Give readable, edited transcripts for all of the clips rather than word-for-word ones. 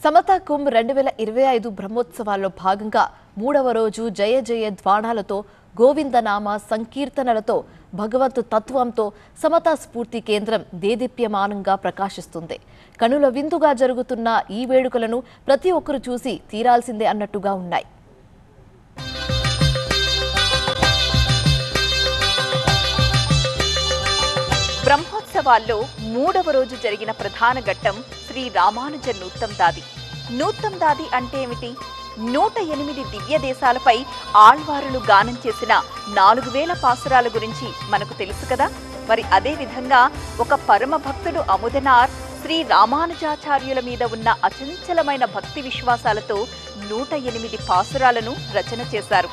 సమతా కుంభ్ 2025 బ్రహ్మోత్సవాల్లో భాగంగా మూడవ రోజు జయ జయ ధ్వానాలతో గోవిందనామ సంకీర్తనలతో భగవత్ తత్వంతో సమతా స్ఫూర్తి కేంద్రం దేదీప్యమానంగా ప్రకాశిస్తుంది. కనుల విందుగా జరుగుతున్న ఈ వేడుకలను ప్రతి ఒక్కరు చూసి తీరాల్సిందే అన్నట్టుగా ఉన్నాయి. బ్రహ్మోత్సవాల్లో మూడవ రోజు జరిగిన ప్రధాన ఘట్టం శ్రీ రామానుజ నూత్తందాది. నూత్తందాది అంటే ఏమిటి? 108 దివ్య దేశాలపై ఆళ్వారులు గానం చేసిన 4000 పాసురాల గురించి మనకు తెలుసు కదా. మరి అదే విధంగా ఒక పరమ భక్తుడు అముదనార్ శ్రీ రామానుజాచార్యుల మీద ఉన్న అచంచలమైన భక్తి విశ్వాసాలతో 108 పాసురాలను రచన చేశారు.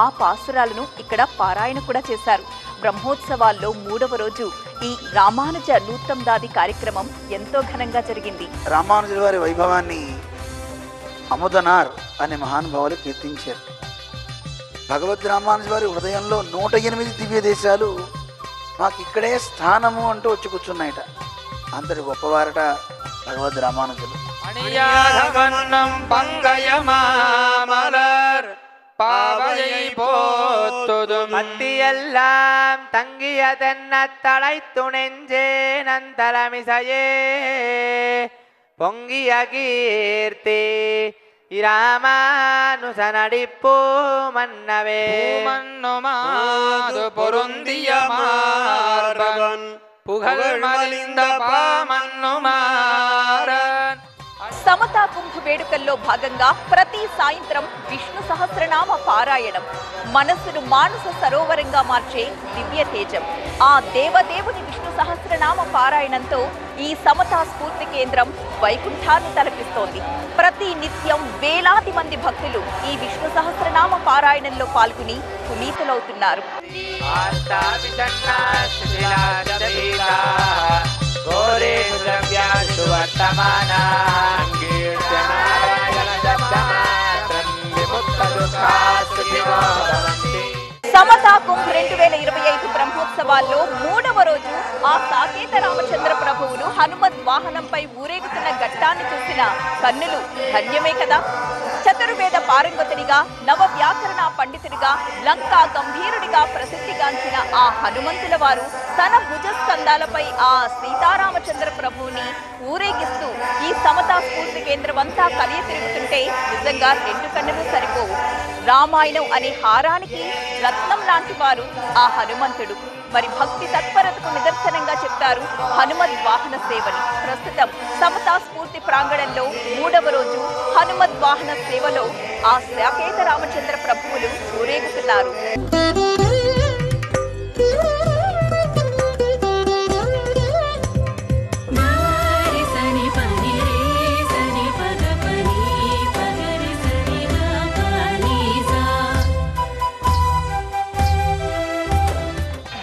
ఆ పాసురాలను ఇక్కడ పారాయణ కూడా చేశారు. బ్రహ్మోత్సవాల్లో మూడవ రోజు ఈ రామానుజ నూత్తందాది కార్యక్రమం ఎంతో ఘనంగా జరిగింది. రామానుజుల వారి వైభవాన్ని అముదనార్ అనే మహానుభావులు కీర్తించారు. భగవద్ రామానుజు వారి హృదయంలో 108 దివ్య దేశాలు మాకు ఇక్కడే స్థానము అంటూ వచ్చి కూర్చున్నాయట. అంతటి గొప్పవారట భగవద్ రామానుజులు. மத்தியெல்லாம் தங்கியதென்ன தழைத்துணெஞ்சே நந்தலமிசையே பொங்கிய கீர்த்தி இராமானுசனடிப்பூ மன்னவே மன்னுமாது பொருந்திய மார்பன் புகழ் மலிந்த பாமன்னுமாரன். సమతా కుంభ్ వేడుకల్లో భాగంగా ప్రతి సాయంత్రం విష్ణు సహస్రనామ పారాయణం మనస్సును మానస సరోవరంగా మార్చే దివ్య తేజం. ఆ దేవదేవుని విష్ణు సహస్రనామ పారాయణంతో ఈ సమతా స్ఫూర్తి కేంద్రం వైకుంఠాన్ని తలపిస్తోంది. ప్రతి నిత్యం వేలాది మంది భక్తులు ఈ విష్ణు సహస్రనామ పారాయణంలో పాల్గొని పునీతులవుతున్నారు. సమతా కుంభ్ 2025 బ్రహ్మోత్సవాల్లో మూడవ రోజు ఆ సాకేత రామచంద్ర ప్రభువులు హనుమద్ వాహనంపై ఊరేగుతున్న ఘట్టాన్ని చూసిన కన్నులు ధన్యమే కదా. చతుర్వేద పారంగతుడిగా, నవ వ్యాకరణ పండితుడిగా, లంకా గంభీరుడిగా ప్రసిద్ధిగాంచిన ఆ హనుమంతుల వారు తన భుజస్కంధాలపై ఆ సీతారామచంద్ర ప్రభువుని ఊరేగిస్తూ ఈ సమతా స్ఫూర్తి కేంద్రం అంతా కలియ తిరుగుతుంటే నిజంగా 2 కన్నులు సరిపోవు. రామాయణం అనే హారానికి రత్నం లాంటి వారు ఆ హనుమంతుడు. మరి భక్తి తత్పరతకు నిదర్శనంగా చెప్తారు హనుమద్ వాహన సేవని. ప్రస్తుతం సమతా స్ఫూర్తి ప్రాంగణంలో మూడవ రోజు హనుమద్ వాహన సేవలో ఆ సాకేత రామచంద్ర ప్రభువులు ఊరేగుతున్నారు.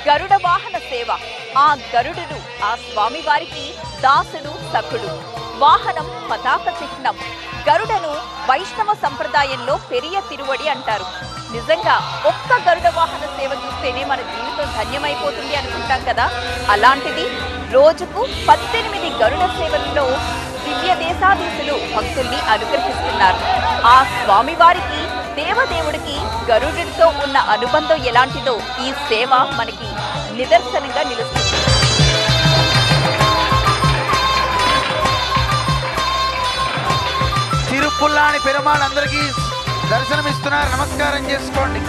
గరుడ వాహన సేవ. ఆ గరుడును ఆ స్వామి వారికి దాసుడు సఖుడు. వాహనం పతాక చిహ్నం. గరుడను వైష్ణవ సంప్రదాయంలో పెరియ తిరువడి అంటారు. నిజంగా ఒక్క గరుడ వాహన సేవ చూస్తేనే మన జీవితం ధన్యమైపోతుంది అనుకుంటాం కదా. అలాంటిది రోజుకు 18 గరుడ సేవల్లో దివ్య దేశాధీశులు భక్తుల్ని అనుగ్రహిస్తున్నారు. ఆ స్వామి వారికి దేవదేవుడికి గరుడితో ఉన్న అనుబంధం ఎలాంటిదో ఈ సేవ మనకి నిదర్శనంగా నిలుస్తుంది. తిరుపుల్లాని పెరుమాళ్ అందరికీ దర్శనమిస్తున్నారు. నమస్కారం చేసుకోండి.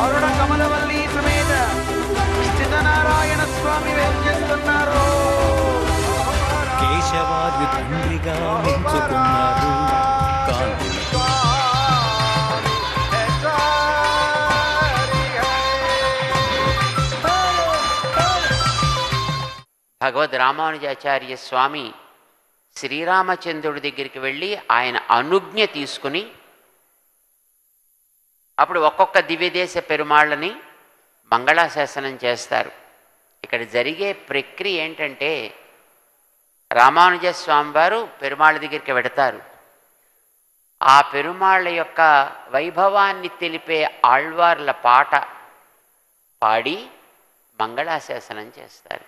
అరుణ కమలవల్లి సమేత స్థితనారాయణ స్వామి వేంచేస్తున్నారు. కేశవాది తండ్రిగా మెచ్చుకున్నారు. భగవద్ రామానుజాచార్య స్వామి శ్రీరామచంద్రుడి దగ్గరికి వెళ్ళి ఆయన అనుజ్ఞ తీసుకుని అప్పుడు ఒక్కొక్క దివ్యదేశ పెరుమాళ్ళని మంగళాశాసనం చేస్తారు. ఇక్కడ జరిగే ప్రక్రియ ఏంటంటే రామానుజ స్వామివారు పెరుమాళ్ళ దగ్గరికి వెడతారు. ఆ పెరుమాళ్ళ యొక్క వైభవాన్ని తెలిపే ఆళ్వార్ల పాట పాడి మంగళాశాసనం చేస్తారు.